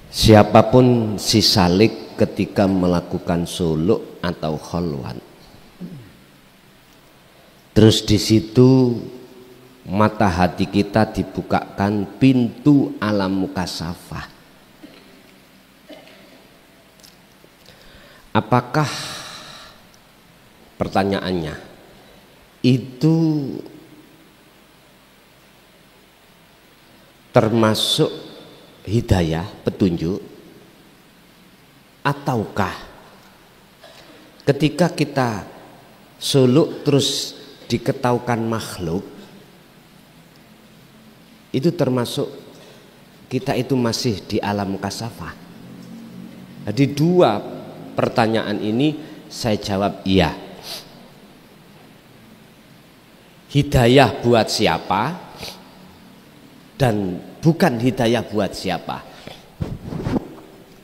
Siapapun si salik ketika melakukan suluk atau kholwan, terus di situ mata hati kita dibukakan pintu alam mukasafah. Apakah, pertanyaannya, itu termasuk hidayah, petunjuk, ataukah ketika kita suluk terus diketahukan makhluk, itu termasuk kita itu masih di alam kasafah? Jadi dua pertanyaan ini saya jawab iya. Hidayah buat siapa dan bukan hidayah buat siapa.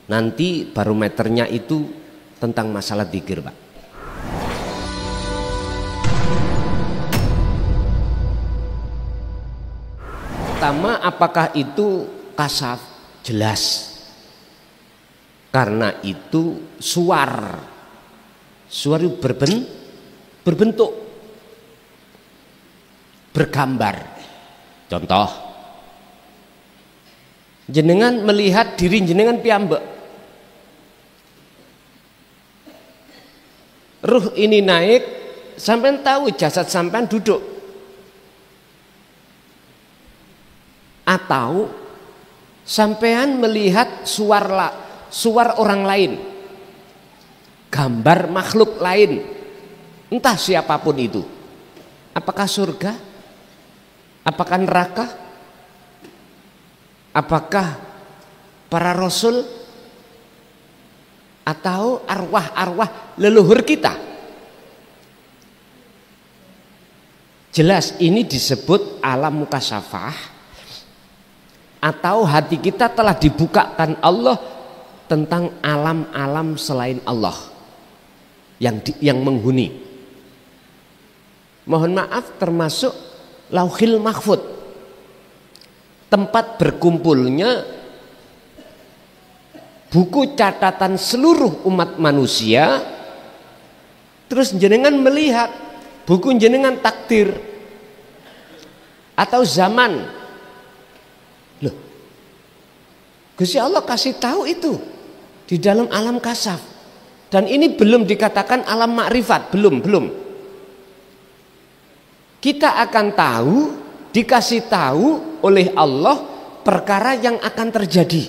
Nanti barometernya itu tentang masalah dzikir, Pak. Pertama, apakah itu kasaf? Jelas. Karena itu suar. Suar itu berbentuk, bergambar. Contoh, jenengan melihat diri jenengan piyambak. Ruh ini naik, sampean tahu jasad sampean duduk. Atau sampean melihat suar orang lain, gambar makhluk lain, entah siapapun itu. Apakah surga? Apakah neraka? Apakah para rasul atau arwah-arwah leluhur kita? Jelas ini disebut alam mukasafah, atau hati kita telah dibukakan Allah tentang alam-alam selain Allah yang menghuni. Mohon maaf, termasuk Lauhil Mahfud, tempat berkumpulnya buku catatan seluruh umat manusia. Terus jenengan melihat buku jenengan takdir atau zaman. Loh, Gusti Allah kasih tahu itu di dalam alam kasaf, dan ini belum dikatakan alam makrifat, belum. Kita akan tahu, dikasih tahu oleh Allah perkara yang akan terjadi.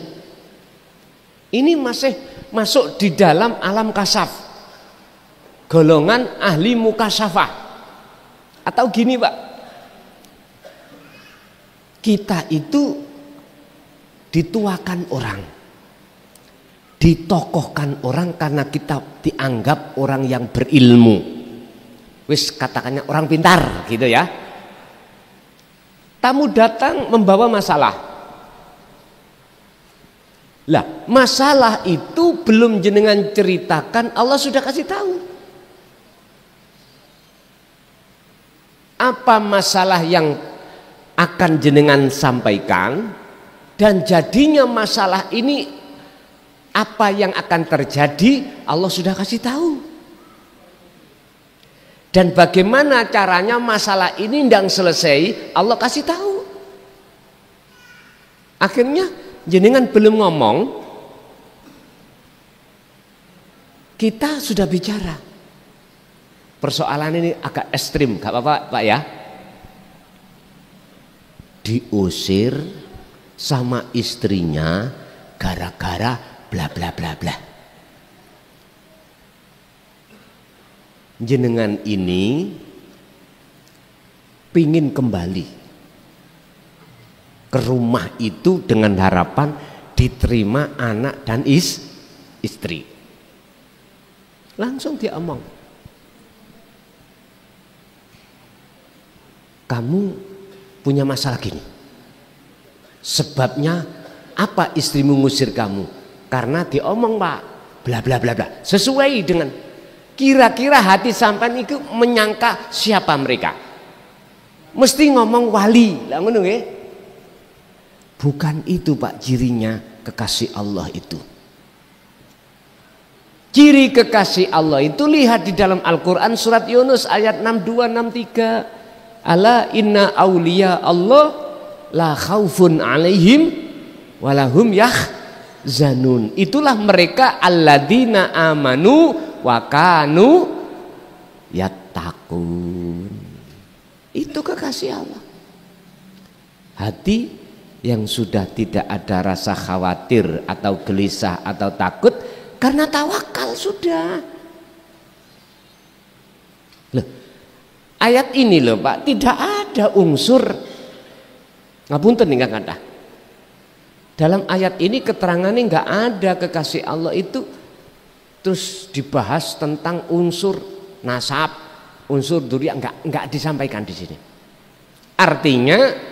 Ini masih masuk di dalam alam kasaf, golongan ahli mukasafah. Atau gini, Pak, kita itu dituakan orang, ditokohkan orang karena kita dianggap orang yang berilmu, wis katakannya orang pintar gitu ya. Tamu datang membawa masalah, lah masalah itu belum jenengan ceritakan, Allah sudah kasih tahu. Apa masalah yang akan jenengan sampaikan? Dan jadinya masalah ini, apa yang akan terjadi, Allah sudah kasih tahu. Dan bagaimana caranya masalah ini ndang selesai, Allah kasih tahu. Akhirnya jenengan belum ngomong, kita sudah bicara. Persoalan ini agak ekstrim, gak apa-apa Pak ya. Diusir sama istrinya gara-gara bla bla bla bla. Jenengan ini pingin kembali ke rumah itu dengan harapan diterima anak dan istri. Langsung dia omong, kamu punya masalah gini. Sebabnya apa istrimu ngusir kamu? Karena diomong Pak, bla bla bla bla. Sesuai dengan kira-kira hati sampean itu menyangka siapa mereka. Mesti ngomong wali, lah ngono nggih. Bukan itu Pak cirinya. kekasih Allah itu. Ciri kekasih Allah itu lihat di dalam Al-Quran surat Yunus ayat 62-63. Ala inna awliya Allah la khaufun alaihim walahum yahzanun. Itulah mereka alladzina amanu wa kanu yattaqun. Itu kekasih Allah. Hati yang sudah tidak ada rasa khawatir atau gelisah atau takut karena tawakal sudah. Loh, ayat ini loh Pak, tidak ada unsur ngapunten nih kata. Dalam ayat ini keterangannya nggak ada kekasih Allah itu terus dibahas tentang unsur nasab, unsur dzurriyyah, nggak disampaikan di sini. Artinya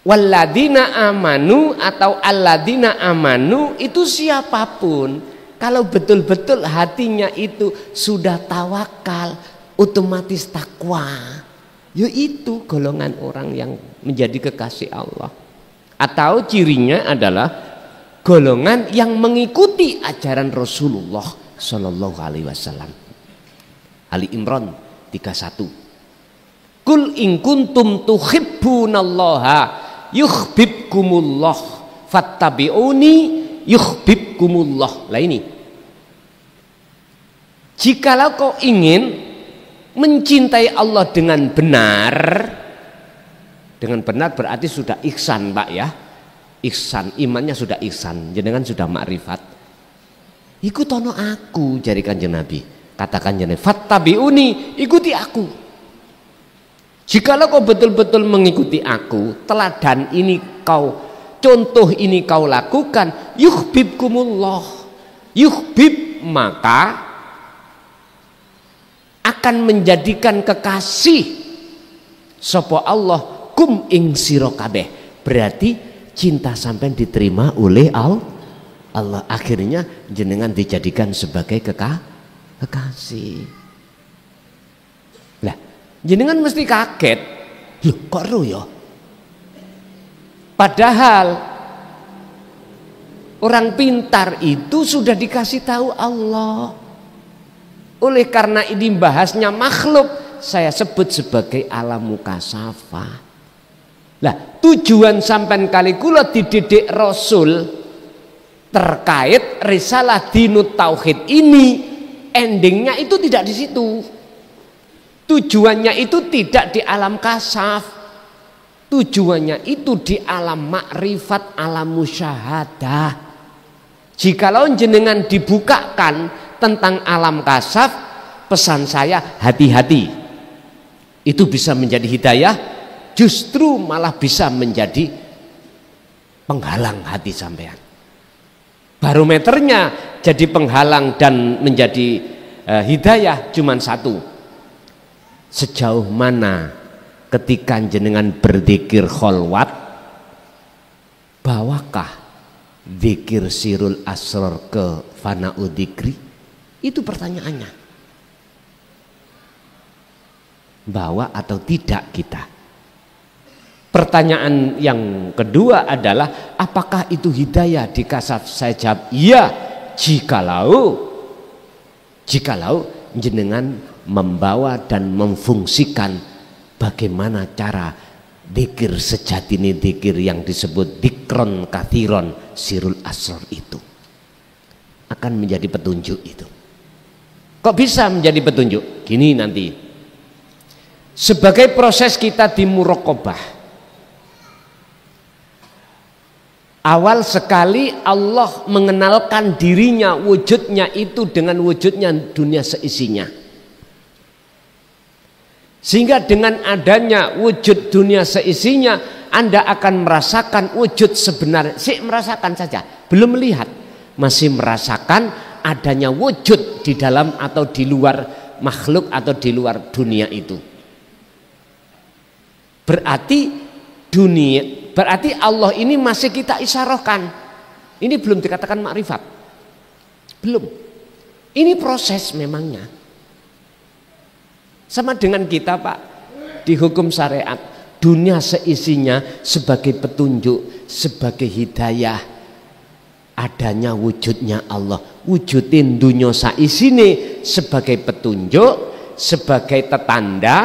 walladzina amanu atau alladzina amanu itu siapapun, kalau betul-betul hatinya itu sudah tawakal, otomatis takwa, yaitu golongan orang yang menjadi kekasih Allah. Atau cirinya adalah golongan yang mengikuti ajaran Rasulullah Shallallahu Alaihi Wasallam. Ali Imran 31. Kul in kuntum tuhibbunallaha yuhibbukumullah fattabi'uni yuhibbukumullah. Lah ini, jikalau kau ingin mencintai Allah dengan benar berarti sudah ihsan Pak ya, ihsan, imannya sudah ihsan, jenengan sudah makrifat, ikutono aku jari Kanjeng Nabi, katakan jenengan fattabi'uni, ikuti aku. Jikalau kau betul-betul mengikuti aku, teladan ini kau, contoh ini kau lakukan, yuhibbukumullah, yuhbib maka akan menjadikan kekasih sapa Allah kum ing sira kabeh. Berarti cinta sampean diterima oleh Allah, akhirnya jenengan dijadikan sebagai kekasih. Lah jenengan mesti kaget, loh kok ro ya? Padahal orang pintar itu sudah dikasih tahu Allah. Oleh karena ini bahasnya makhluk, saya sebut sebagai alam mukasafah. Lah tujuan sampean kali kula dididik Rasul terkait risalah dinut tauhid ini, endingnya itu tidak di situ. Tujuannya itu tidak di alam kasaf, tujuannya itu di alam makrifat, alam musyahadah. Jikalau jenengan dibukakan tentang alam kasaf, pesan saya hati-hati, itu bisa menjadi hidayah, justru malah bisa menjadi penghalang hati sampean. Barometernya jadi penghalang dan menjadi hidayah cuman satu. Sejauh mana ketika jenengan berzikir kholwat, bawakah zikir sirul asror ke fana'u dzikri? Itu pertanyaannya. Bawa atau tidak kita? Pertanyaan yang kedua adalah apakah itu hidayah di kasaf? Saya jawab iya, jikalau jenengan membawa dan memfungsikan bagaimana cara dzikir sejati ini, dzikir yang disebut dzikron kathiron sirul asror itu akan menjadi petunjuk. Itu kok bisa menjadi petunjuk? Gini nanti, sebagai proses kita di muraqabah, awal sekali Allah mengenalkan dirinya, wujudnya itu dengan wujudnya dunia seisinya. Sehingga dengan adanya wujud dunia seisinya, Anda akan merasakan wujud sebenarnya. Merasakan saja, belum melihat, masih merasakan adanya wujud di dalam atau di luar makhluk atau di luar dunia itu. Berarti Allah ini masih kita isyarahkan. Ini belum dikatakan makrifat, belum. Ini proses memangnya. Sama dengan kita Pak, di hukum syariat, dunia seisinya sebagai petunjuk, sebagai hidayah adanya wujudnya Allah, wujudin dunya saisine sebagai petunjuk, sebagai tetanda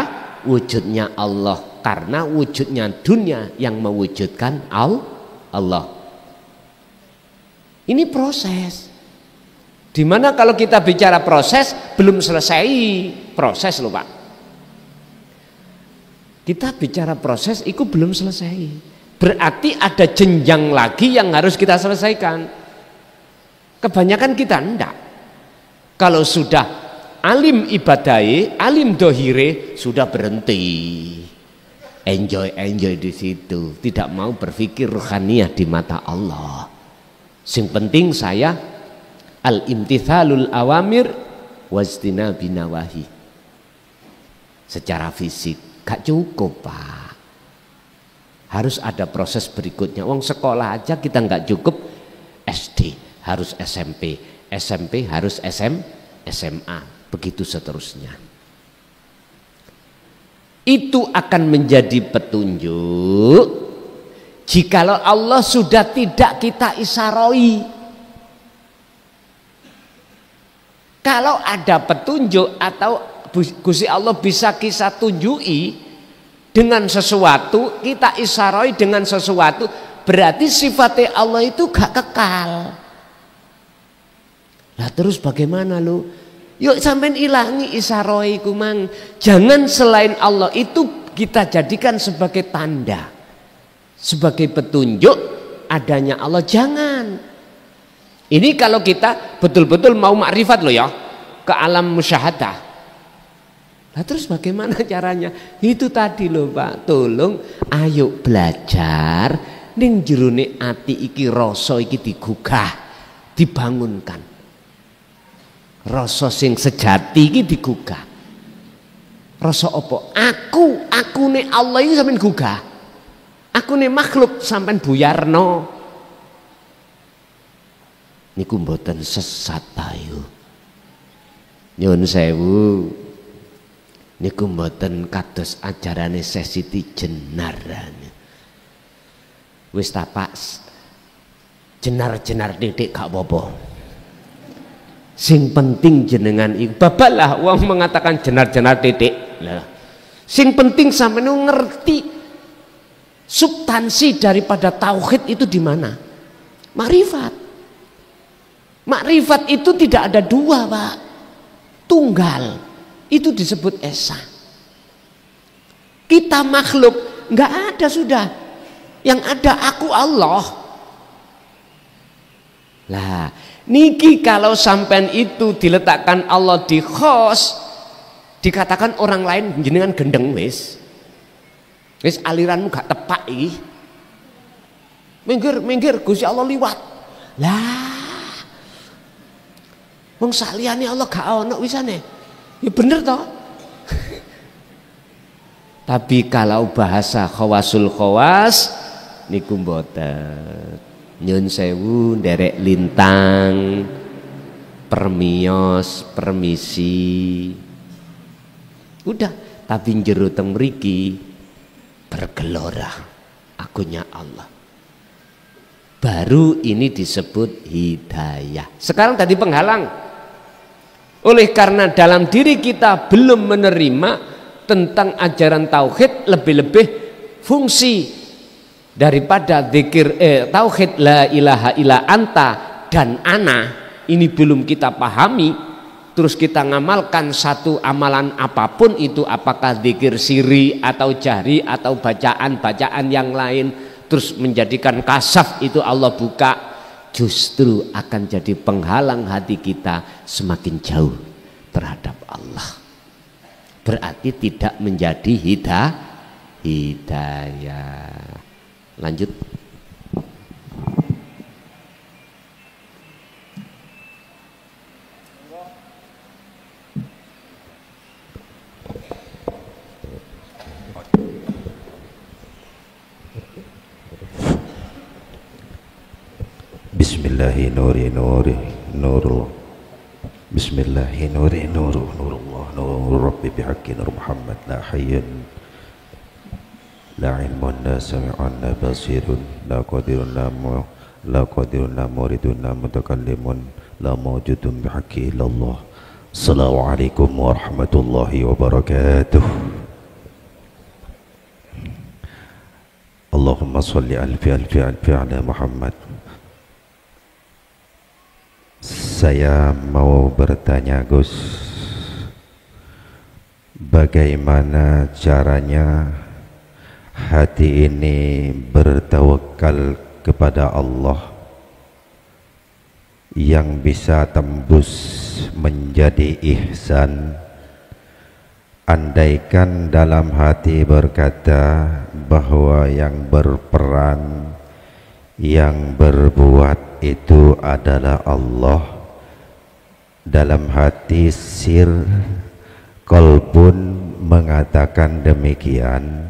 wujudnya Allah, karena wujudnya dunia yang mewujudkan Allah. Ini proses. Dimana kalau kita bicara proses, belum selesai proses loh Pak. Kita bicara proses itu belum selesai. Berarti ada jenjang lagi yang harus kita selesaikan. Kebanyakan kita enggak. Kalau sudah alim ibadai, alim dohire, sudah berhenti. Enjoy di situ. Tidak mau berpikir rohaniah di mata Allah. Sing penting saya al-imtithalul awamir wajtinabin nawahi. Secara fisik gak cukup Pak, harus ada proses berikutnya. Wong sekolah aja kita nggak cukup, SD harus SMP, SMP harus SMA, begitu seterusnya. Itu akan menjadi petunjuk jikalau Allah sudah tidak kita isaroi. Kalau ada petunjuk atau Gusti Allah bisa kita tunjui dengan sesuatu, kita isaroi dengan sesuatu, berarti sifatnya Allah itu gak kekal. Nah terus bagaimana lu? Yuk sampean ilangi isaroi kumang. Jangan selain Allah itu kita jadikan sebagai tanda, sebagai petunjuk adanya Allah. Jangan. Ini kalau kita betul-betul mau makrifat loh ya, ke alam musyahadah. Nah terus bagaimana caranya? Itu tadi loh Pak, tolong ayo belajar ning jerone ati iki rasa iki digugah, dibangunkan. Rasa sing sejati iki digugah. Rasa apa? Akune Allah iki sampean gugah. Akune makhluk sampean buyarno. Niku mboten sesat ayo. Nyuwun sewu. Niku mboten kados ajarane Syekh Siti Jenar. Wis ta Pak, jenar-jenar titik gak apa-apa. Sing penting jenengan iku babalah wong mengatakan jenar-jenar titik. Lah. Sing penting sampeyan ngerti substansi daripada tauhid itu di mana? Makrifat. Makrifat itu tidak ada dua Pak, tunggal. Itu disebut esa. Kita makhluk nggak ada sudah, yang ada aku Allah. Lah niki kalau sampean itu diletakkan Allah di khos, dikatakan orang lain jenengan gendeng wis aliranmu gak tepak iki. Minggir Gusti Allah liwat. Lah wong saliyane Allah gak ono wisane. Ya bener toh. Tapi kalau bahasa khawasul khawas niku mboten. Nyun sewu nderek lintang, permios, permisi. Udah, tapi jero teng mriki bergelora akunya Allah. Baru ini disebut hidayah. Sekarang tadi penghalang. Oleh karena dalam diri kita belum menerima tentang ajaran tauhid, lebih-lebih fungsi daripada zikir tauhid la ilaha illa anta dan ana ini belum kita pahami, terus kita ngamalkan satu amalan apapun itu, apakah zikir siri atau jahri atau bacaan-bacaan yang lain, terus menjadikan kasaf itu Allah buka, justru akan jadi penghalang hati kita semakin jauh terhadap Allah. Berarti tidak menjadi hidayah. Lanjut. Bismillahi nuri nuri nurullah. Bismillahi nuri nurullah. Nur Rabbi bihaqqi Nur Muhammad la hayyan la ilmun la sami'un la basirun la qadirun la qadirun la muridun la mutakallimun la mawjudun bihaqqi illallah. Assalamualaikum warahmatullahi wabarakatuh. Allahumma salli alfi ala Muhammad. Saya mau bertanya Gus, bagaimana caranya hati ini bertawakal kepada Allah yang bisa tembus menjadi ihsan? Andaikan dalam hati berkata bahwa yang berperan, yang berbuat itu adalah Allah, dalam hati sir qalbun mengatakan demikian,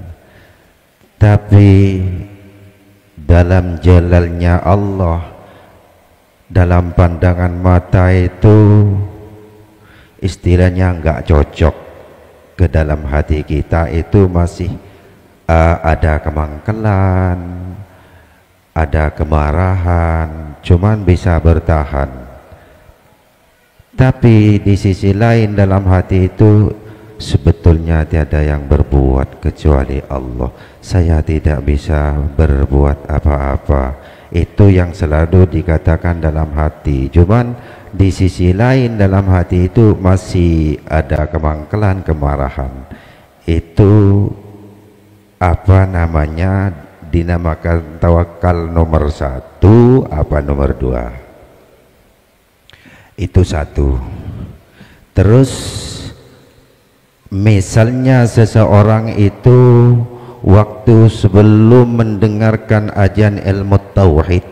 tapi dalam jalalnya Allah, dalam pandangan mata itu istilahnya enggak cocok ke dalam hati kita, itu masih ada kemangkelan, ada kemarahan, cuman bisa bertahan. Tapi di sisi lain dalam hati itu sebetulnya tiada yang berbuat kecuali Allah. Saya tidak bisa berbuat apa-apa. Itu yang selalu dikatakan dalam hati. Cuman di sisi lain dalam hati itu masih ada kemangkelan, kemarahan. Itu apa namanya, dinamakan tawakal nomor 1 apa nomor 2? Itu satu. Terus misalnya seseorang itu waktu sebelum mendengarkan ajan ilmu tauhid,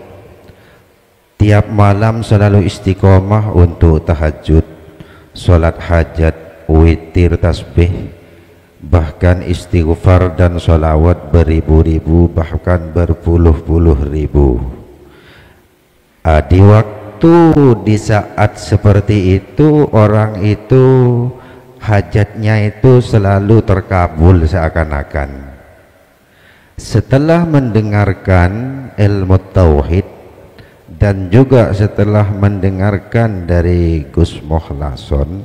tiap malam selalu istiqomah untuk tahajud, sholat hajat, witir, tasbih, bahkan istighfar dan sholawat beribu-ribu, bahkan berpuluh-puluh ribu. Di waktu di saat seperti itu, orang itu hajatnya itu selalu terkabul seakan-akan. Setelah mendengarkan ilmu tauhid dan juga setelah mendengarkan dari Gus Mohlason,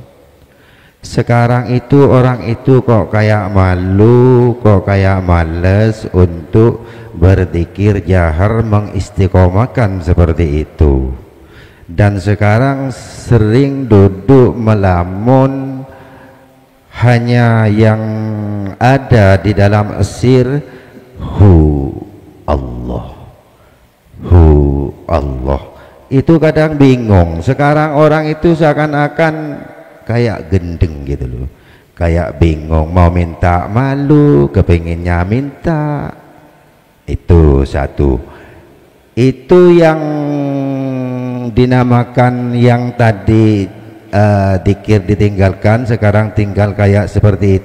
sekarang itu orang itu kok kayak malu, kok kayak males untuk berzikir jahar mengistiqomahkan seperti itu. Dan sekarang sering duduk melamun, hanya yang ada di dalam esir hu Allah, hu Allah. Itu kadang bingung. Sekarang orang itu seakan-akan kayak gendeng gitu loh, kayak bingung, mau minta malu, kepinginnya minta. Itu satu. Itu yang dinamakan yang tadi dikir ditinggalkan, sekarang tinggal kayak seperti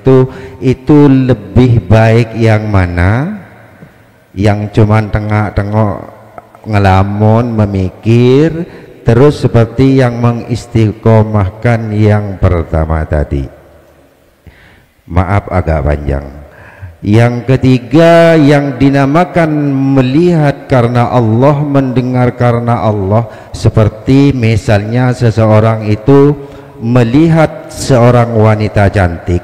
itu lebih baik yang mana? Yang cuman tengok-tengok ngelamun, memikir terus seperti yang mengistiqomahkan yang pertama tadi. Maaf agak panjang. Yang ketiga yang dinamakan melihat karena Allah, mendengar karena Allah, seperti misalnya seseorang itu melihat seorang wanita cantik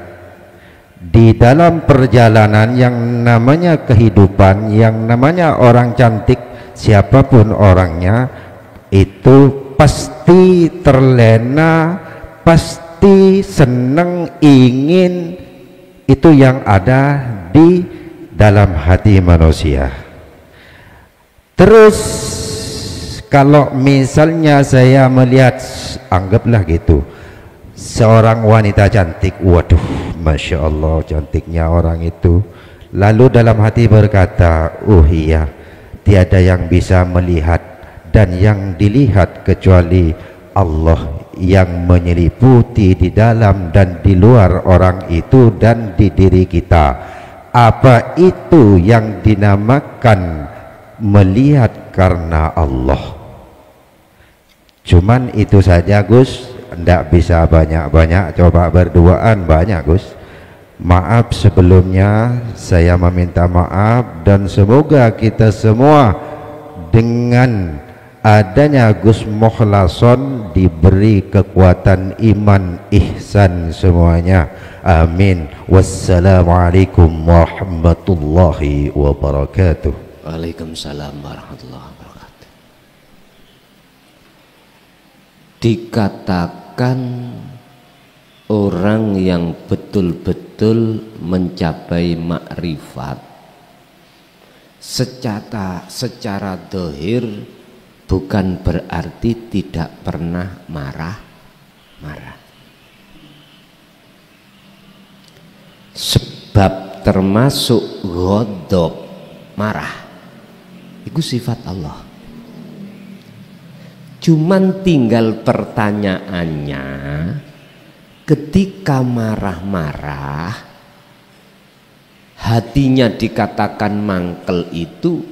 di dalam perjalanan yang namanya kehidupan, yang namanya orang cantik, siapapun orangnya itu pasti terlena, pasti senang, ingin. Itu yang ada di dalam hati manusia. Terus kalau misalnya saya melihat, anggaplah gitu, seorang wanita cantik, waduh Masya Allah cantiknya orang itu, lalu dalam hati berkata, oh iya, tiada yang bisa melihat dan yang dilihat kecuali Allah yang menyeliputi di dalam dan di luar orang itu dan di diri kita. Apa itu yang dinamakan melihat karena Allah? Cuman itu saja Gus, ndak bisa banyak-banyak, coba berduaan banyak Gus. Maaf sebelumnya, saya meminta maaf, dan semoga kita semua dengan adanya Gus Mukhlason diberi kekuatan iman ihsan semuanya. Amin. Wassalamualaikum warahmatullahi wabarakatuh. Waalaikumsalam warahmatullahi wabarakatuh. Dikatakan orang yang betul-betul mencapai makrifat secara zahir bukan berarti tidak pernah marah. Sebab termasuk ghadab, marah, itu sifat Allah. Cuman tinggal pertanyaannya, ketika marah-marah hatinya dikatakan mangkel itu,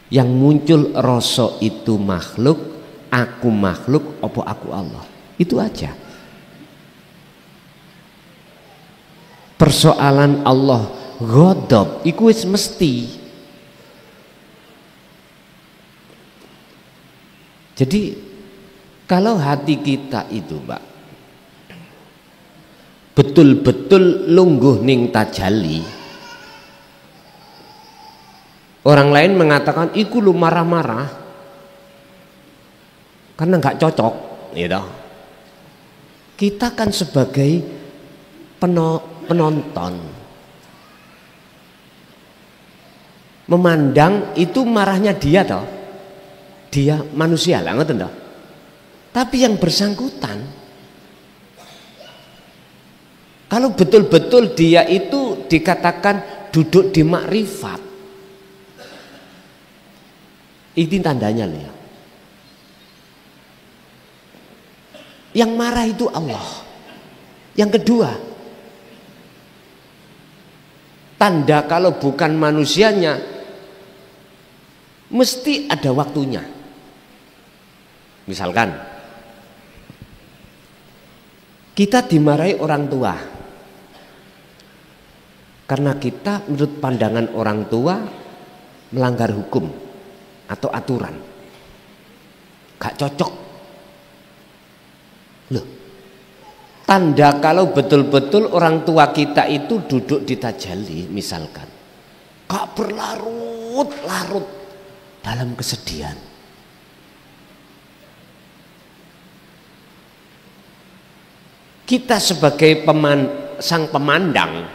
yang muncul rasa itu makhluk, aku makhluk, apa aku Allah, itu aja. Persoalan Allah ghadab iku wis mesti. Jadi kalau hati kita itu, Mbak, betul-betul lungguh ning tajalli, orang lain mengatakan iku lu marah-marah karena nggak cocok, gitu. Kita kan sebagai penonton memandang itu marahnya dia toh, dia manusia lah, ngoten toh. Tapi yang bersangkutan, kalau betul-betul dia itu dikatakan duduk di makrifat, ini tandanya loh ya. Yang marah itu Allah. Yang kedua, tanda kalau bukan manusianya mesti ada waktunya. Misalkan kita dimarahi orang tua karena kita menurut pandangan orang tua melanggar hukum atau aturan, gak cocok. Loh, tanda kalau betul-betul orang tua kita itu duduk di tajalli, misalkan gak berlarut-larut dalam kesedihan, kita sebagai sang pemandang,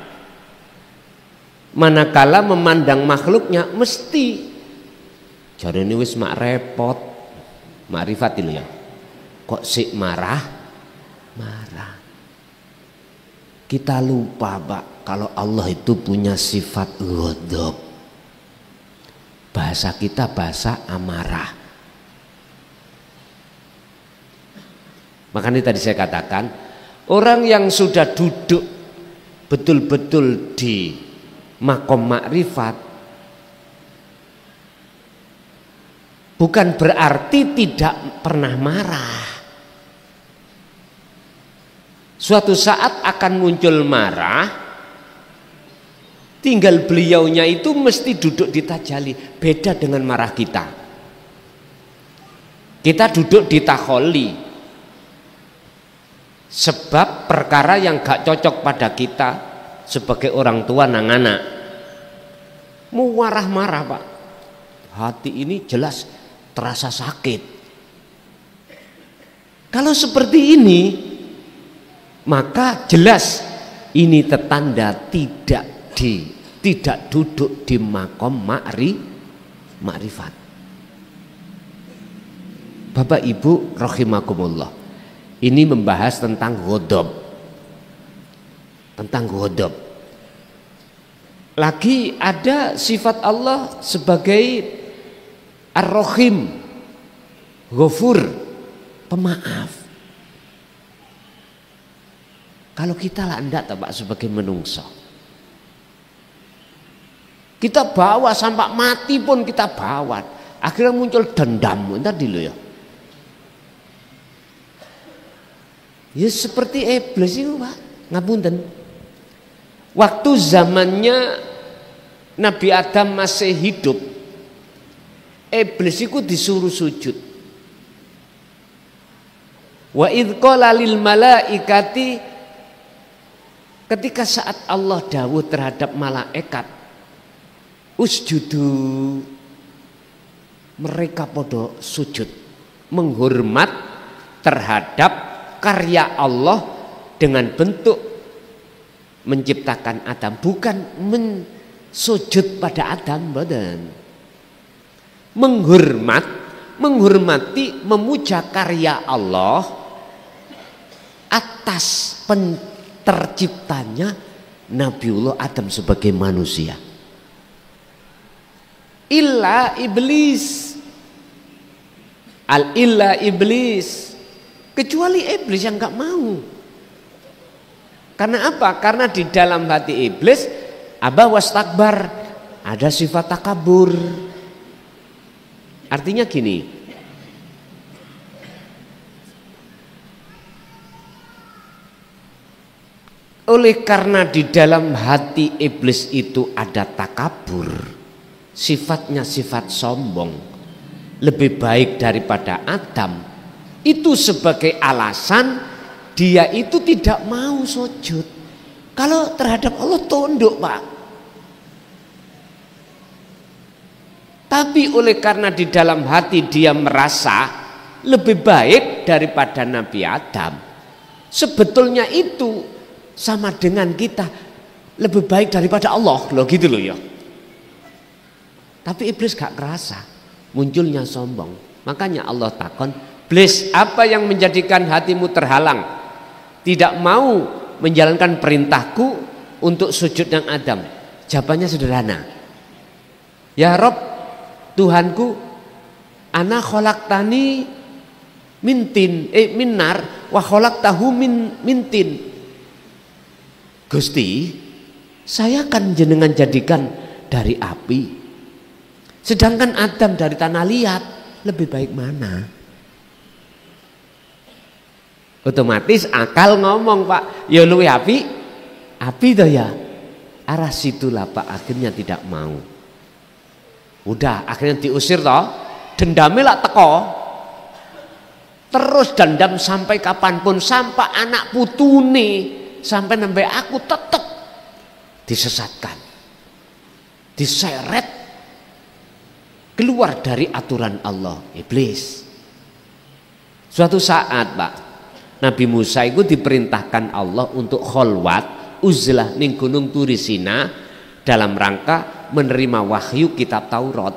manakala memandang makhluknya mesti jarene wis mak repot, makrifat lho ya, kok sik marah. Kita lupa, Pak, kalau Allah itu punya sifat ghadab. Bahasa kita bahasa amarah. Makanya tadi saya katakan, orang yang sudah duduk betul-betul di makom makrifat bukan berarti tidak pernah marah. Suatu saat akan muncul marah, tinggal beliaunya itu mesti duduk di tajalli. Beda dengan marah kita. Kita duduk di takholli, sebab perkara yang gak cocok pada kita sebagai orang tua nang anak. Mau marah-marah, Pak, hati ini jelas terasa sakit. Kalau seperti ini, maka jelas ini tertanda tidak duduk di makom makrifat. Bapak Ibu rahimakumullah, ini membahas tentang ghadab. Lagi ada sifat Allah sebagai Ar-Rahim, Ghafur, pemaaf. Kalau kita lah enggak Pak sebagai menungso, kita bawa sampai mati pun kita bawa, akhirnya muncul dendam tadi lo ya. Ya seperti iblis itu, Pak, ngapunten. Waktu zamannya Nabi Adam masih hidup, iblis itu disuruh sujud. Wa idh qala lil malaikati, ketika saat Allah dawuh terhadap malaikat, usjudu, mereka podo sujud, menghormat terhadap karya Allah dengan bentuk menciptakan Adam, bukan sujud pada Adam, badan. Menghormati, memuja karya Allah atas terciptanya Nabiullah Adam sebagai manusia. Illa iblis, kecuali iblis yang nggak mau. Karena apa? Karena di dalam hati iblis aba wastakbar, ada sifat takabur. Artinya gini, oleh karena di dalam hati iblis itu ada takabur, sifatnya sifat sombong, lebih baik daripada Adam, itu sebagai alasan dia itu tidak mau sujud. Kalau terhadap Allah tunduk, Pak. Tapi oleh karena di dalam hati dia merasa lebih baik daripada Nabi Adam, sebetulnya itu sama dengan kita lebih baik daripada Allah, loh gitu loh ya. Tapi iblis gak kerasa, munculnya sombong. Makanya Allah takon, iblis, apa yang menjadikan hatimu terhalang, tidak mau menjalankan perintahku untuk sujud yang Adam? Jawabannya sederhana, ya Rob, Tuhanku, ana kholaqtani minnar wa kholaqtahu mintin. Gusti, saya akan jenengan jadikan dari api, sedangkan Adam dari tanah liat, lebih baik mana? Otomatis akal ngomong, Pak, ya luwe api toh ya. Arah situlah Pak akhirnya tidak mau. Udah akhirnya diusir toh, dendamnya lah teko. Terus dendam sampai kapanpun, sampai anak putune, sampai sampai aku tetap disesatkan, diseret keluar dari aturan Allah, iblis. Suatu saat, Pak, Nabi Musa itu diperintahkan Allah untuk kholwat uzlah ning gunung Turisina dalam rangka menerima wahyu kitab Taurat.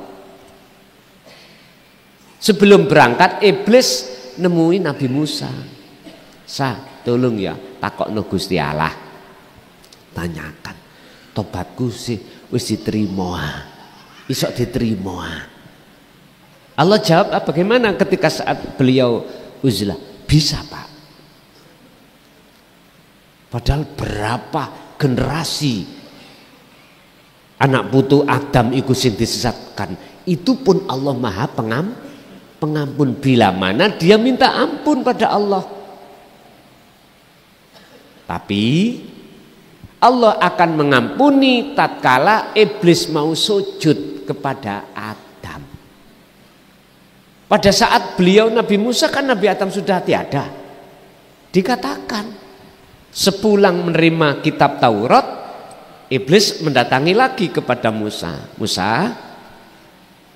Sebelum berangkat, iblis nemui Nabi Musa. Tolong ya, takokno Gusti Allah, tanyakan tobatku sih wis diterima, isok diterima. Allah jawab, bagaimana ketika saat beliau uzlah? Bisa, Pak. Padahal berapa generasi anak putu Adam iku sing disesatkan, itu pun Allah Maha pengampun bila mana dia minta ampun pada Allah. Tapi Allah akan mengampuni tatkala iblis mau sujud kepada Adam. Pada saat beliau Nabi Musa, kan Nabi Adam sudah tiada. Dikatakan sepulang menerima kitab Taurat, iblis mendatangi lagi kepada Musa. Musa,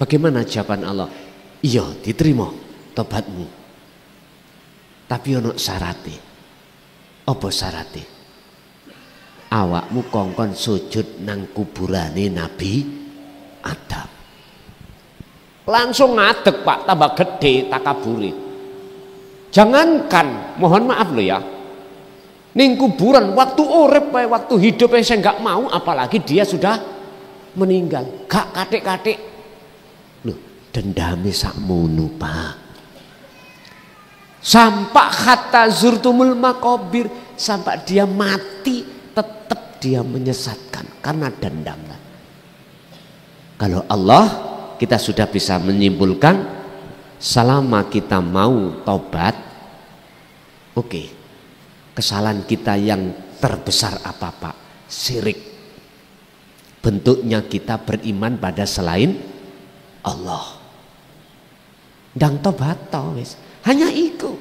bagaimana jawaban Allah? Iya, diterima tobatmu, tapi ono syarate. Apa syarate? Awakmu kongkon sujud nang kuburane Nabi Adam. Langsung ngadeg, Pak, tambah gede takabure. Jangankan, mohon maaf loh ya, ning kuburan waktu urip, waktu hidup saya nggak mau, apalagi dia sudah meninggal. Gak katik-katik. Loh, dendame sakmono, Pak. Sampai hatta zurtumul makobir, sampai dia mati tetap dia menyesatkan karena dendam. Kalau Allah, kita sudah bisa menyimpulkan, selama kita mau tobat, oke. Kesalahan kita yang terbesar apa, Pak? syirik. Bentuknya kita beriman pada selain Allah. Ndang tobat wis. Hanya itu.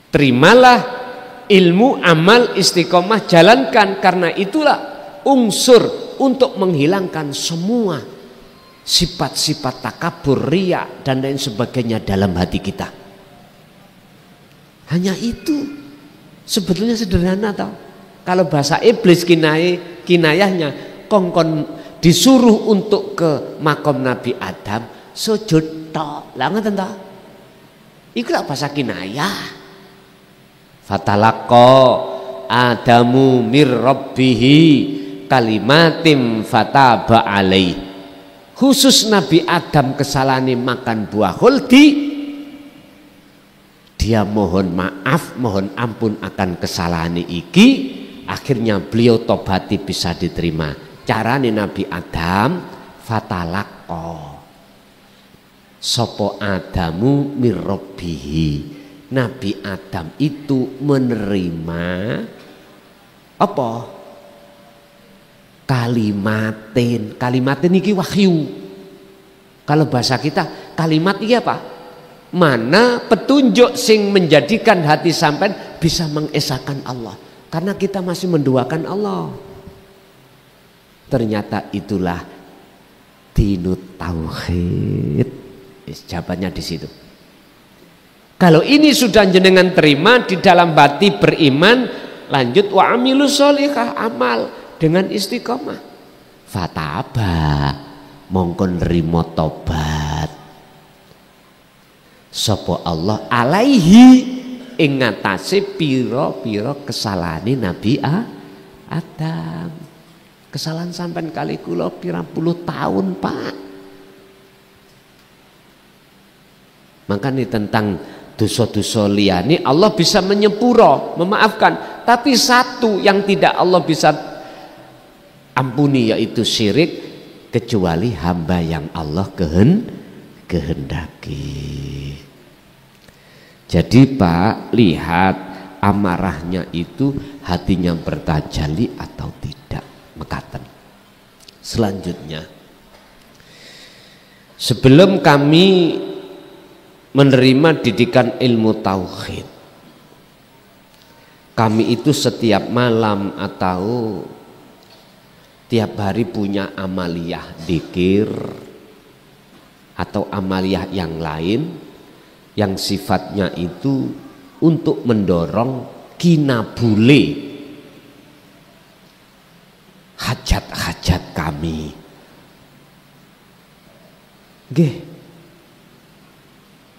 Terimalah ilmu, amal, istiqomah, jalankan, karena itulah unsur untuk menghilangkan semua sifat-sifat takabur, riya dan lain sebagainya dalam hati kita. Hanya itu. Sebetulnya sederhana tau. Kalau bahasa iblis kinayahnya kongkon disuruh untuk ke makom Nabi Adam sujud tok. Lah ngoten ta? Iku lah bahasa kinayah. Fatalaqa Adamu mir rabbihi kalimatim fataba alaih. Khusus Nabi Adam kesalahan makan buah khuldi, dia mohon maaf, mohon ampun akan kesalahan iki, akhirnya beliau tobati bisa diterima. Carane Nabi Adam fatalaqa sopo Adamu mir rabbihi. Nabi Adam itu menerima apa? Kalimatin iki wahyu. Kalau bahasa kita kalimat iki apa? Mana petunjuk sing menjadikan hati sampean bisa mengesahkan Allah. Karena kita masih menduakan Allah. Ternyata itulah dinut tauhid. Jawabannya di situ. Kalau ini sudah jenengan terima di dalam hati beriman, lanjut wa amilus sholihah, amal dengan istiqomah. Fataba mongko nrimo tobat. Sapa Allah alaihi ing ngatasé pira-pira kesalahane Nabi Adam. Kesalahan sampean kali kula pirang puluh tahun, Pak. Makanya tentang dosa-dosa liyane Allah bisa menyepuro, memaafkan. Tapi satu yang tidak Allah bisa ampuni yaitu syirik, kecuali hamba yang Allah kehendaki. Jadi Pak, lihat amarahnya itu hatinya bertajalli atau tidak. Mekaten. Selanjutnya, sebelum kami menerima didikan ilmu tauhid, kami itu setiap malam atau tiap hari punya amaliyah dzikir atau amaliyah yang lain yang sifatnya itu untuk mendorong kinabule hajat-hajat kami. Nggih.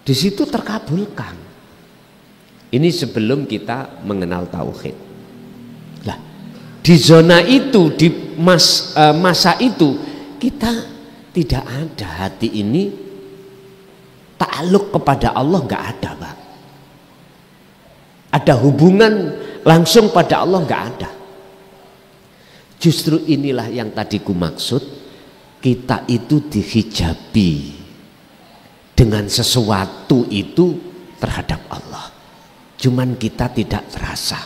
Di situ terkabulkan. Ini sebelum kita mengenal tauhid. Lah, di zona itu, di masa itu kita tidak ada hati ini ta'aluk kepada Allah, nggak ada, Pak. Ada hubungan langsung pada Allah, nggak ada. Justru inilah yang tadi ku maksud, kita itu dihijabi dengan sesuatu itu terhadap Allah. Cuman kita tidak terasa.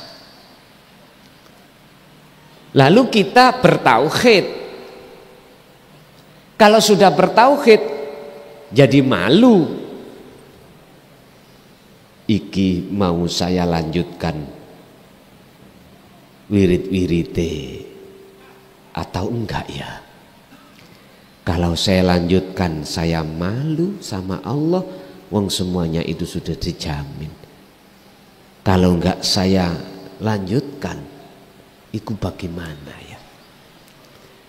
Lalu kita bertauhid. Kalau sudah bertauhid jadi malu. Iki mau saya lanjutkan wirid-wirite atau enggak ya? Kalau saya lanjutkan saya malu sama Allah, wong semuanya itu sudah dijamin. Kalau enggak saya lanjutkan, iku bagaimana ya?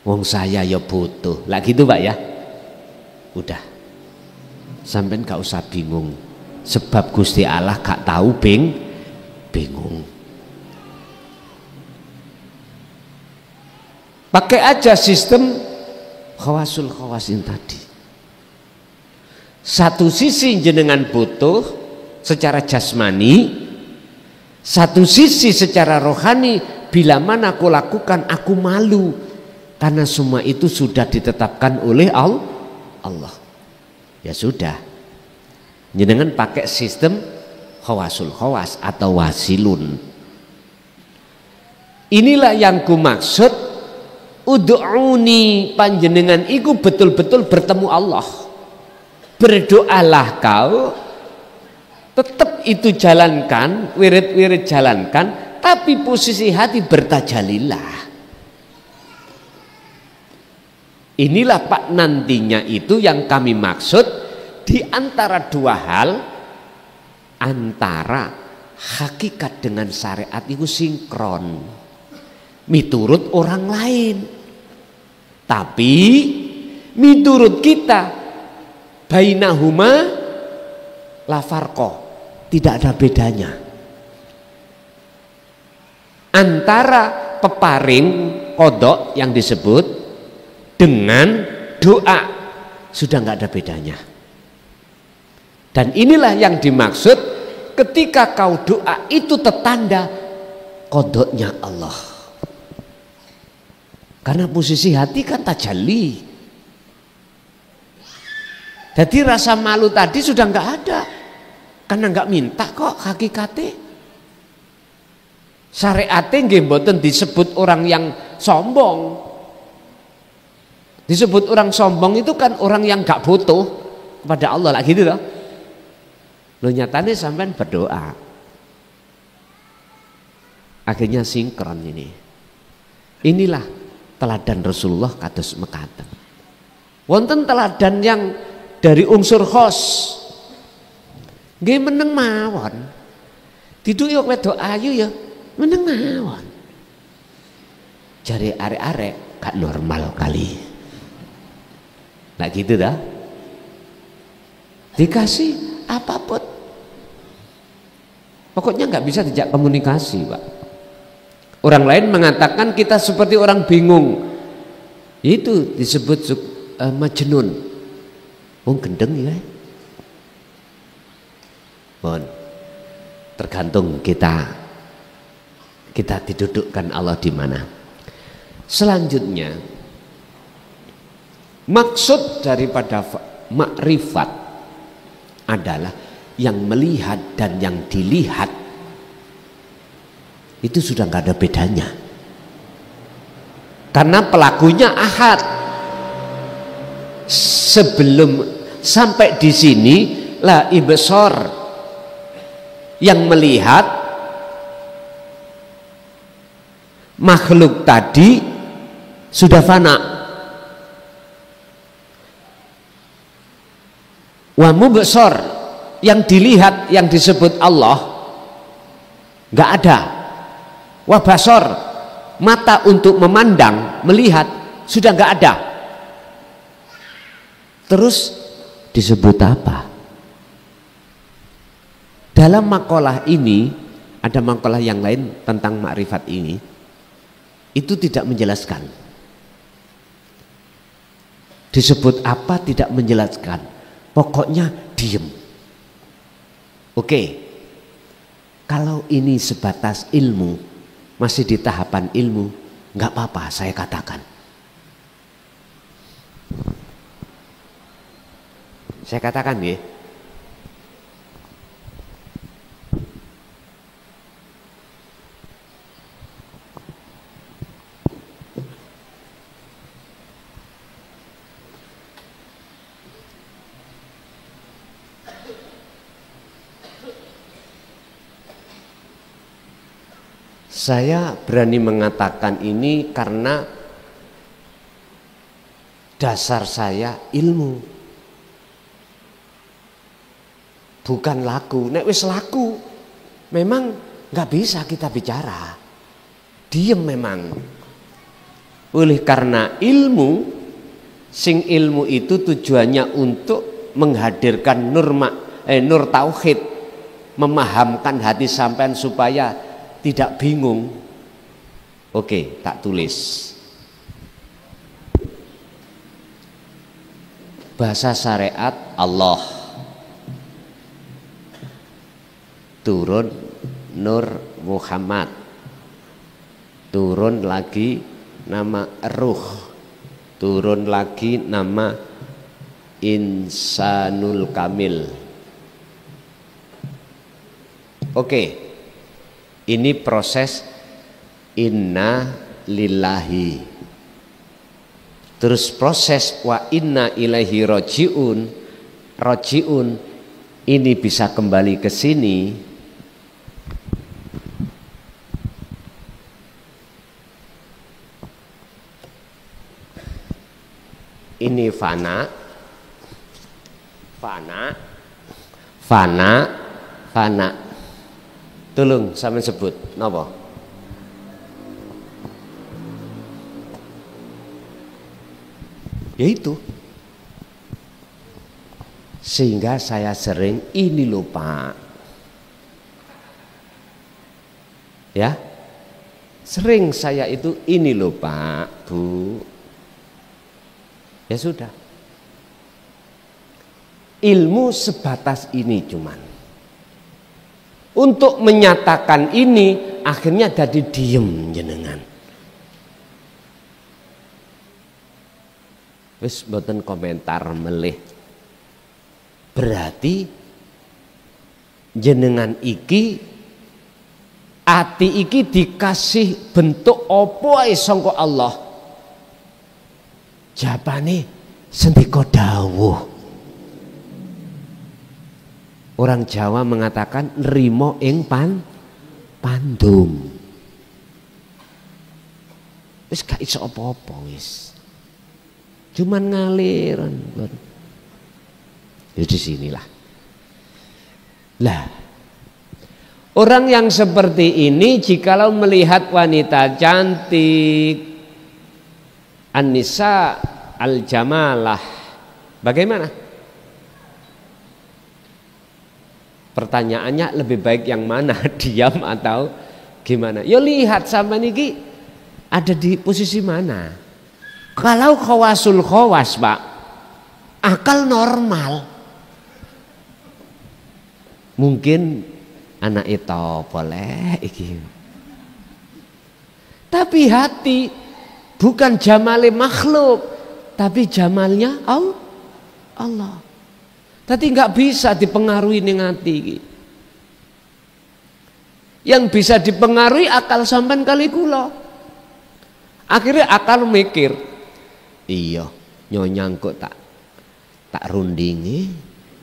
Wong saya ya butuh. Lah gitu Pak ya. Udah. Sampean gak usah bingung. Sebab Gusti Allah gak tahu bingung. Pakai aja sistem khawasul khawasin tadi. Satu sisi jenengan butuh secara jasmani, satu sisi secara rohani. Bila mana aku lakukan aku malu, karena semua itu sudah ditetapkan oleh Allah. Ya sudah, jenengan pakai sistem khawasul khawas atau wasilun. Inilah yang ku maksud ud'uni, panjenengan iku betul-betul bertemu Allah. Berdoalah kau, tetap itu jalankan, wirid-wirid jalankan, tapi posisi hati bertajalilah. Inilah Pak nantinya itu yang kami maksud di antara dua hal, antara hakikat dengan syariat itu sinkron. Miturut orang lain, tapi miturut kita bainahuma la farqa, tidak ada bedanya antara peparing qadha yang disebut dengan doa, sudah nggak ada bedanya. Dan inilah yang dimaksud ketika kau doa itu tertanda qadha-nya Allah. Karena posisi hati kan tajalli. Jadi rasa malu tadi sudah nggak ada, karena nggak minta kok hakikate. Syariate nggih mboten disebut orang yang sombong. Disebut orang sombong itu kan orang yang nggak butuh kepada Allah lah gitu loh. Lo nyatanya sampean berdoa, akhirnya sinkron ini. Inilah teladan Rasulullah kados mekaten. Wonten teladan yang dari unsur khos, nggih meneng mawon. Diduk yo wedok ayu ya meneng mawon. Jare arek-arek gak normal kali. Nah gitu dah. Dikasih apapun, pokoknya nggak bisa dijak komunikasi, Pak. Orang lain mengatakan kita seperti orang bingung, itu disebut majnun. Gendeng ya. Bon, tergantung kita didudukkan Allah di mana. Selanjutnya, maksud daripada makrifat adalah yang melihat dan yang dilihat itu sudah nggak ada bedanya, karena pelakunya ahad. Sebelum sampai di sini la ibsor, yang melihat makhluk tadi sudah fana. Wa mubsor, yang dilihat yang disebut Allah nggak ada. Wa basor, mata untuk memandang, melihat sudah nggak ada. Terus disebut apa? Dalam makalah ini ada makalah yang lain tentang makrifat ini, itu tidak menjelaskan. Disebut apa tidak menjelaskan, pokoknya diem. Oke, kalau ini sebatas ilmu, masih di tahapan ilmu, nggak apa-apa saya katakan. Saya katakan ya, saya berani mengatakan ini karena dasar saya ilmu, bukan laku. Nek wis laku memang nggak bisa kita bicara, diem memang. Oleh karena ilmu, sing ilmu itu tujuannya untuk menghadirkan nur tauhid, memahamkan hati sampean supaya tidak bingung. Oke, tak tulis. Bahasa syariat Allah, turun Nur Muhammad, turun lagi nama Ruh, turun lagi nama Insanul Kamil. Oke, ini proses inna lillahi. Terus proses wa inna ilaihi rojiun, rojiun ini bisa kembali ke sini. Ini fana, fana, fana, fana. Tolong sampeyan sebut napa? Yaitu sehingga saya sering ini loh Pak, ya sering saya itu ini loh Pak Bu, ya sudah, ilmu sebatas ini cuman untuk menyatakan ini akhirnya jadi diem jenengan. Wis mboten komentar melih. Berarti jenengan iki ati iki dikasih bentuk apa ae sangka Allah. Jawabane sendika dawuh. Orang Jawa mengatakan nrimo ing pandum. Wis gak iso apa-apa wis. Cuman ngaliran. Ya di sinilah. Lah, orang yang seperti ini jikalau melihat wanita cantik, an-nisa al-jamalah, bagaimana? Pertanyaannya lebih baik yang mana, diam atau gimana? Ya lihat sama niki ada di posisi mana. Kalau khawasul khawas Pak, akal normal, mungkin anak itu boleh iki. Tapi hati bukan jamale makhluk, tapi jamalnya Allah. Tapi nggak bisa dipengaruhi ning hati iki. Yang bisa dipengaruhi akal sampean kali kula. Akhirnya akal mikir, iya nyonya kok tak rundingi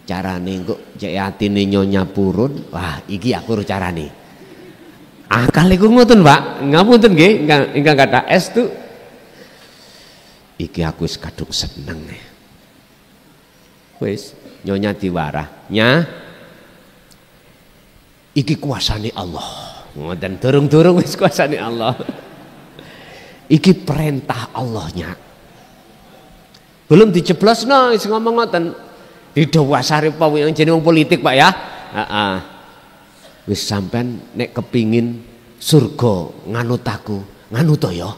carane kok cek atine nyonya purun. Wah iki aku carane. Akal iku ngoten Pak, ngapunten nggih ingkang kathah estu. Iki aku wis kadung seneng. Wis nyonya diwarah, nya iki kuasane Allah. Ngoten durung-durung wis kuasane Allah. Iki perintah Allahnya. Belum dijeblosno wis ngomong ngoten. Didhawasari apa yang jeneng wong politik Pak ya. Heeh. Wis sampean nek kepingin surga nganut aku, nganut to ya.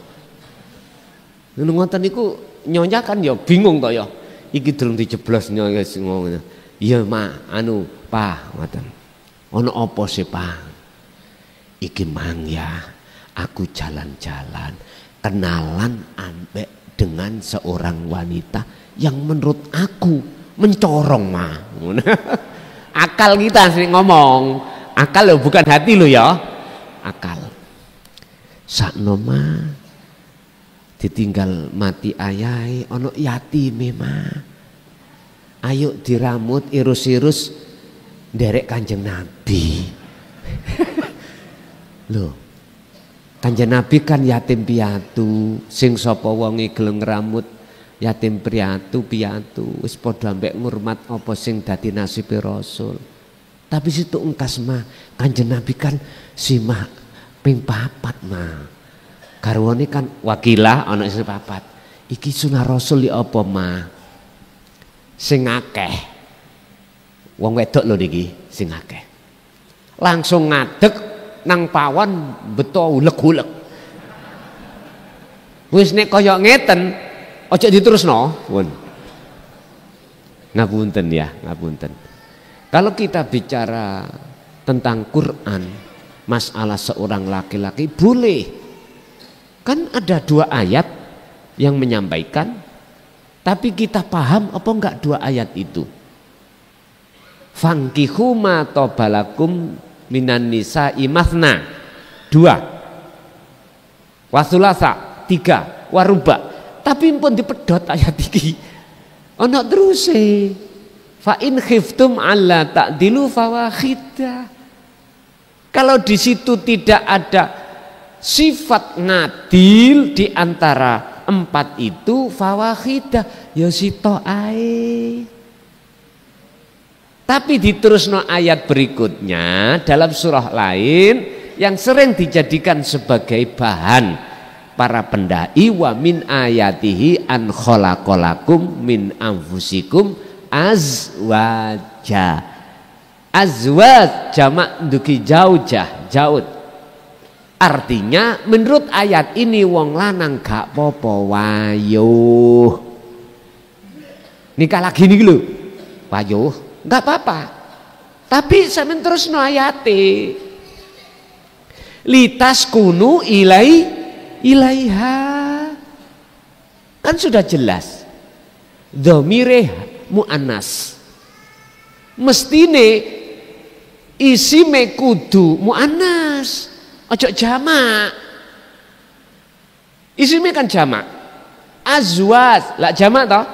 Ngoten niku nyonya kan ya bingung to ya. Iki durung dijeblosno wis ngomong. Iya Mak, anu Pak ngoten. Ono apa sih Pak? Iki mang ya, aku jalan-jalan kenalan ambek dengan seorang wanita yang menurut aku mencorong Mah. Akal kita sering ngomong, akal lo bukan hati lo ya, akal. Sakno Mah ditinggal mati ayai, ono yatime Mah. Ayo diramut irus-irus derek Kanjeng Nabi. Loh, Kanjeng Nabi kan yatim piatu, sing sapa wonge gelem ngramut yatim piatu wis padha ambek ngurmat apa sing dadi nasibe Rasul. Tapi situ engkas mah Kanjeng Nabi kan simah ping 4 mah. Garwane kan wakilah ana sing 4. Iki sunah Rasul ya apa mah? Sing akeh. Wong wedok lho niki sing akeh. Langsung ngadeg nang pawon beto uleg-uleg. Wis nek kaya ngeten aja diterusno, pun. Ngapunten ya, ngapunten. Kalau kita bicara tentang Quran, masalah seorang laki-laki boleh. Kan ada 2 ayat yang menyampaikan, tapi kita paham apa enggak 2 ayat itu? Fankihu ma tabalakum minan nisa'i mathna. 2. wa thulatha 3, wa ruba. Tapi pun dipedhot ayat iki. Ana teruse. Fa in khiftum alla ta'dilu fawahidah. Kalau di situ tidak ada sifat ngadil di antara 4 itu, fawahidah ya sito ae. Tapi diterusno ayat berikutnya dalam surah lain yang sering dijadikan sebagai bahan para pendai, wa min ayatihi an khalaqalakum min anfusikum azwaja. Azwaj jamak duki jaujah, jaud. Artinya menurut ayat ini wong lanang gak popo wayuh. Nikah lagi nih lho. Wayuh, gak apa-apa. Tapi sampeyan terusno ayate. Litas kunu ilaiha. Kan sudah jelas. Dhamire muannas. Mestine isime kudu muannas. Ojo jamak. Isime kan jamak. Azwaj lah jamak toh.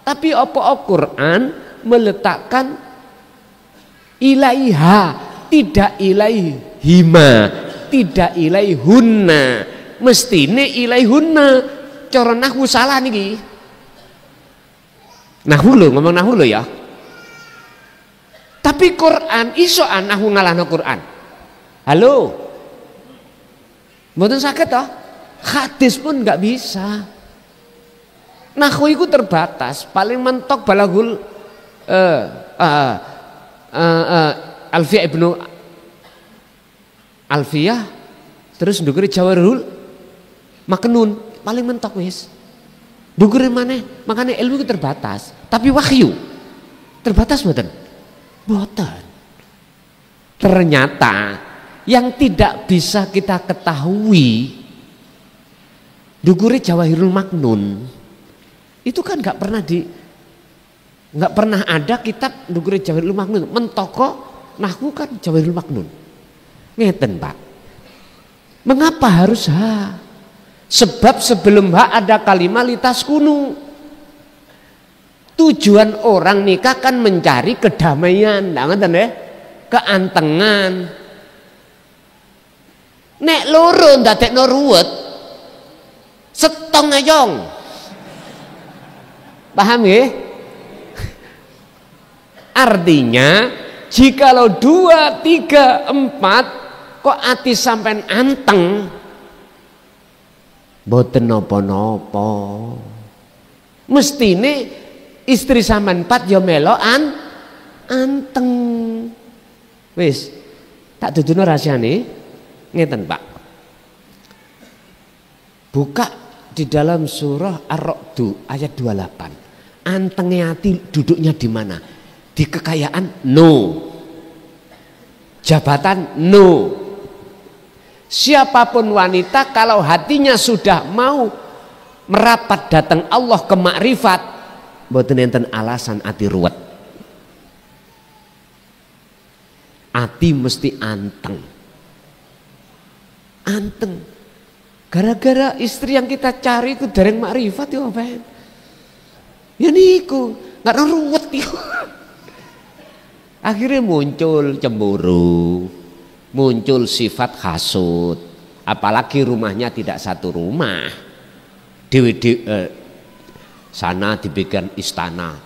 Tapi apa Al-Qur'an meletakkan ilaiha, tidak ilaihima, tidak ilaihunna. Mestine ilaihunna. Cara nahwu salah niki. Nahwu lho, ngomong nahwu lho ya. Tapi Quran iso nahwu ngalahno Quran. Halo. Mboten saged toh? Hadis pun nggak bisa. Nahwu iku terbatas, paling mentok balagul Alfiyah ibnu Alfiyah, terus ndukure Jawarul Maknun, paling mentok wis. Ndukure maneh, makanya ilmu itu terbatas. Tapi wahyu terbatas mboten? Mboten. Ternyata yang tidak bisa kita ketahui ndukure Jawahirul Maknun itu kan nggak pernah ada kitab ndukure Jawahirul Maknun. Mentoko nahwu kan Jawahirul Maknun. Ngeten Pak. Mengapa harus ha? Sebab sebelum ha ada kalimat litas kunu. Tujuan orang nikah kan mencari kedamaian, ngeten ya? Keantengan. Nek loro ndadekno ruwet, setong ayong. Paham ya? Artinya jikalau 2, 3, 4 kok ati sampean anteng, boten napa-napa. Mestine istri sampean 4 ya melo anteng. Wis, tak duduno rahasiane. Ngeten Pak. Buka di dalam surah Ar-Ra'd ayat 28. Antenge ati duduknya di mana? Di kekayaan? No. Jabatan? No. Siapapun wanita kalau hatinya sudah mau merapat datang Allah ke makrifat, mboten enten alasan ati ruwet. Ati mesti anteng. Anteng. Gara-gara istri yang kita cari itu dereng makrifat ya apa? Ya niku, enggak ruwet ya. Akhirnya muncul cemburu, muncul sifat hasud, apalagi rumahnya tidak satu rumah. Sana dibikin istana,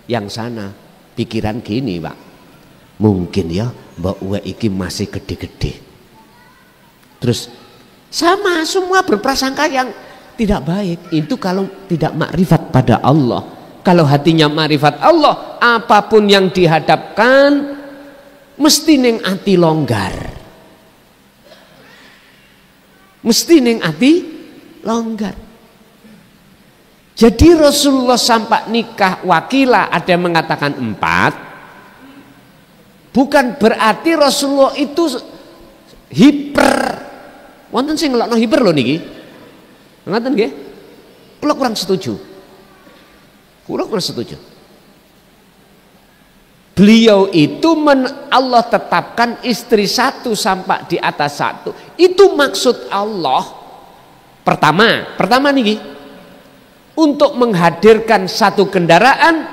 yang sana pikiran gini Pak, mungkin ya Mbak Uwe iki masih gede-gede. Terus sama semua berprasangka yang tidak baik. Itu kalau tidak makrifat pada Allah. Kalau hatinya makrifat Allah, apapun yang dihadapkan mesti ning ati longgar. Mesti ning ati longgar. Jadi Rasulullah sampai nikah wakilah ada yang mengatakan 4. Bukan berarti Rasulullah itu hiper. Wonten sing ngelokno hiper lho niki. Ngoten nggih? Kula kurang setuju. Beliau itu Allah tetapkan istri 1 sampai di atas 1. Itu maksud Allah. Pertama nih, untuk menghadirkan satu kendaraan,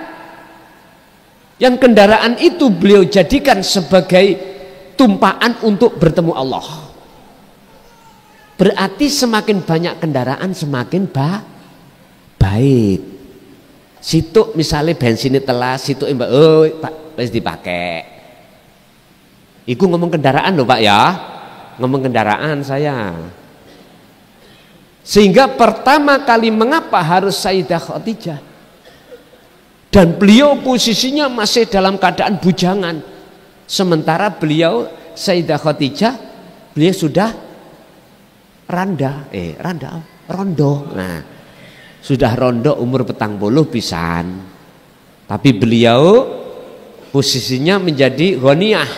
yang kendaraan itu beliau jadikan sebagai tumpaan untuk bertemu Allah. Berarti semakin banyak kendaraan semakin baik. Situ misalnya bensinnya telas, situ mbak, Pak, harus dipakai. Iku ngomong kendaraan loh Pak ya, ngomong kendaraan saya. Sehingga pertama kali mengapa harus Sayyidah Khadijah, dan beliau posisinya masih dalam keadaan bujangan, sementara beliau Sayyidah Khadijah beliau sudah rondo. Nah, sudah rondo umur 40 pisan, tapi beliau posisinya menjadi ghaniyah,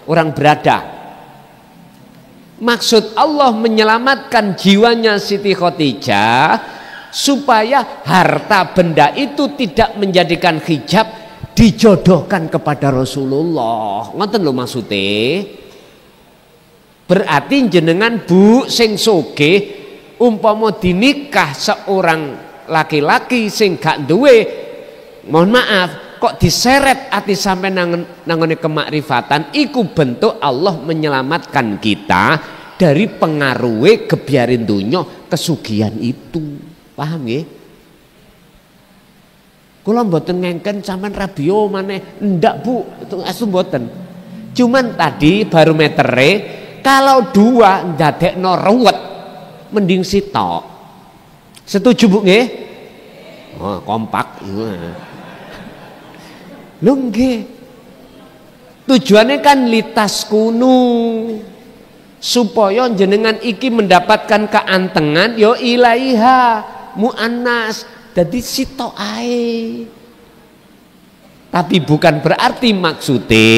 orang berada. Maksud Allah menyelamatkan jiwanya Siti Khadijah supaya harta benda itu tidak menjadikan hijab, dijodohkan kepada Rasulullah. Ngoten lho maksudnya. Berarti jenengan Bu sing sugih umpama dinikah seorang laki-laki sing gak duwe, mohon maaf, kok diseret ati sampai nangone kemakrifatan, iku bentuk Allah menyelamatkan kita dari pengaruhe gebiarin dunya kesugihan itu. Paham nggih? Kula mboten ngengken sampean radio maneh, ndak Bu, itu asu mboten. Cuman tadi barometere kalau dua ndadekno ruwet mending sitok. Setuju Bu nggih? Oh, kompak. Lho nggih. Tujuannya kan litas kunu, supaya jenengan iki mendapatkan keantengan yo ilaiha muannas, jadi sitok ae. Tapi bukan berarti maksudnya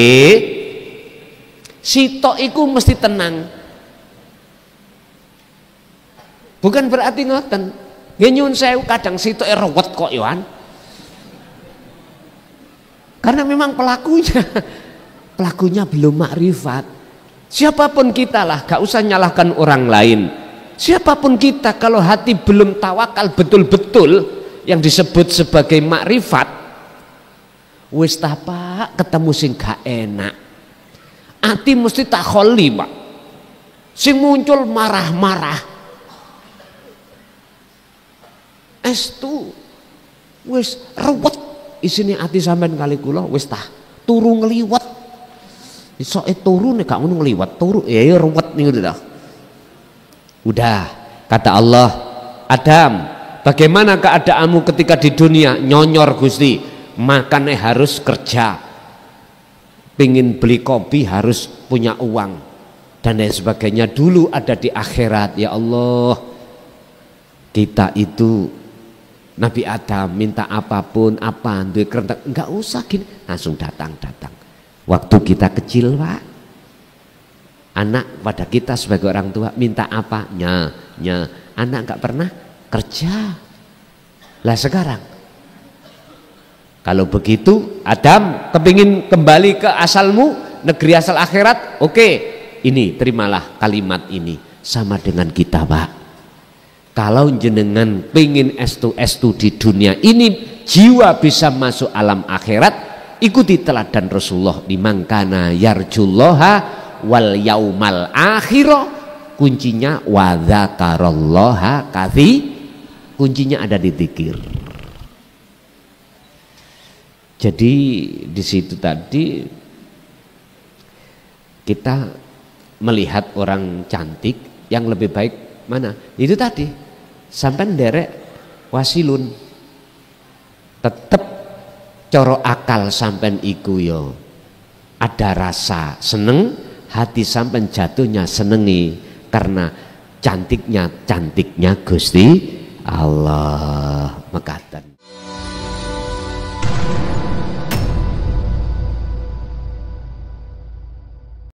sitok iku mesti tenang. Bukan berarti ngoten. Nggih nyuwun sewu kadang sitok ruwet kok yoan. Karena memang pelakunya belum makrifat. Siapapun kita lah, gak usah nyalahkan orang lain. Siapapun kita kalau hati belum tawakal betul-betul yang disebut sebagai makrifat, wis ta Pak, ketemu sing gak enak. Hati mesti takholi Pak. Sing muncul marah-marah. Estu wis ruwet isine ati sampean kali kula, wis tah turu ngliwet. Isoke turu nek gak ngono ngliwet, turu ya ruwet niku dah. Udah, kata Allah, Adam, bagaimana keadaanmu ketika di dunia? Nyonyor Gusti, makannya harus kerja, pingin beli kopi harus punya uang dan lain sebagainya. Dulu ada di akhirat. Ya Allah, kita itu Nabi Adam minta apapun, apa duit kerentak, enggak usah gini, langsung datang. Waktu kita kecil Pak, anak pada kita sebagai orang tua minta apa, anak enggak pernah kerja. Lah sekarang kalau begitu Adam kepingin kembali ke asalmu, negeri asal akhirat, oke, ini terimalah kalimat ini. Sama dengan kita Pak, kalau jenengan pengen estu di dunia ini, jiwa bisa masuk alam akhirat, ikuti teladan Rasulullah di mangkana yarjullaha wal yaumal akhirah. Kuncinya wa dzakarallaha katsir, kuncinya ada di zikir. Jadi di situ tadi kita melihat orang cantik yang lebih baik mana? Itu tadi sampai nderek wasilun, tetep coro akal sampai iku yo ada rasa seneng, hati sampai jatuhnya senengi karena cantiknya Gusti Allah. Maka